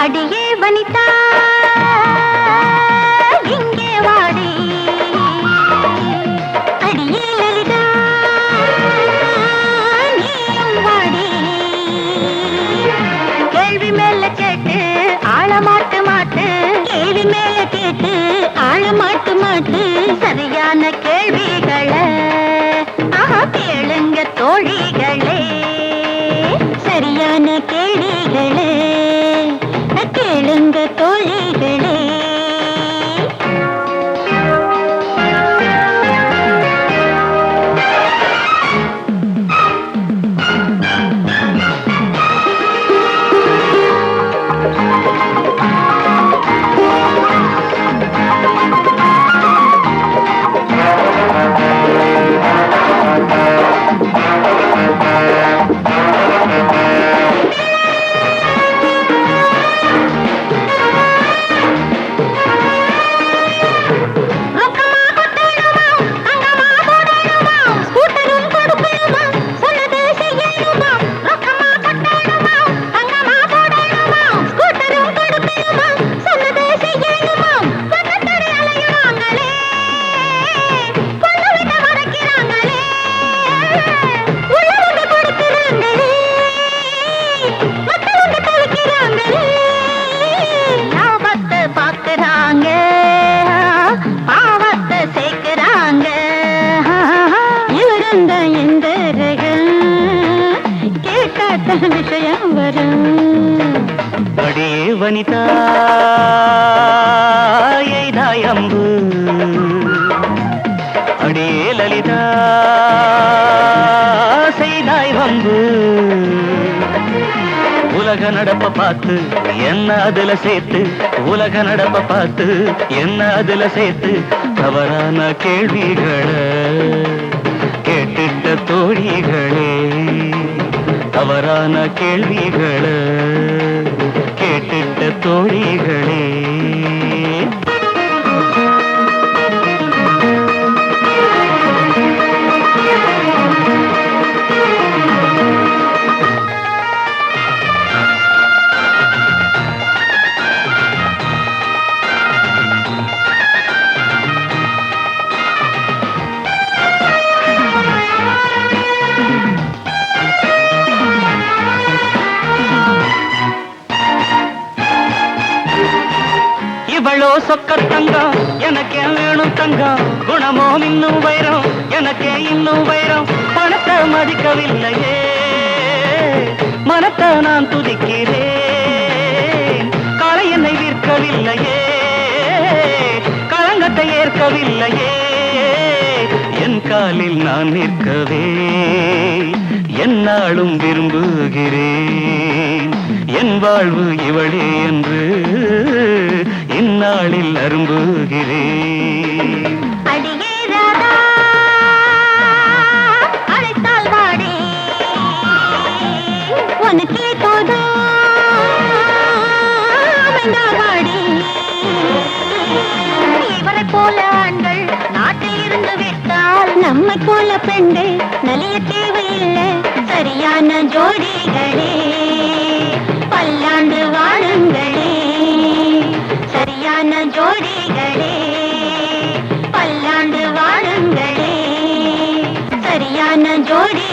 அடியே வனிதா இங்கே வாடி, அடியே லலிதா நீயும் வாடி. கேள்வி மேல கேட்டு ஆள மாட்டு மாட்டு, கேள்வி மேல கேட்டு ஆள மாட்டு மாட்டு. சரியான கேள்விகளை கேளுங்க தோழிகளே, சரியான கேள்விகளே கேளுங்க தோழிகளே. விஷயம் வரும். அடியே வனிதா எய்தாய் அம்பு, அடியே லலிதா செய்தாய் வம்பு. உலக நடப்ப பார்த்து என்ன அதுல சேர்த்து, உலக நடப்ப பார்த்து என்ன அதுல சேர்த்து. தவறான கேள்விகளை கேட்டுட்ட தோழிகளே, தவறான கேள்விகளை கேட்டுட்ட தோழிகளே. இவளோ சொக்க தங்கம் எனக்கே வேணும் தங்கம், குணமோ இன்னும் வைரம் எனக்கே இன்னும் வைரம். பணத்தை மதிக்கவில்லையே மனத்தை நான் துதிக்கிறேன், காலை என்னை விற்கவில்லையே களங்கத்தை ஏற்கவில்லையே. என் காலில் நான் நிற்கவே என்னாலும் விரும்புகிறேன், என் வாழ்வு இவளே என்று இந்நாளில் அரும்புகிறேன். அடியே ராதா அழைத்தால் வாடி, உனக்கே போதும் வாடி. இவரை போல ஆண்கள் நாட்டில் இருந்து விட்டால் நம்மை போல பெண்கள் நலிய தேவையில்லை. சரியான ஜோடிகளே பல்லாண்டு வாழுங்களே, சரியான ஜோடிகளே பல்லாண்டு வாழுங்களே, சரியான ஜோடி.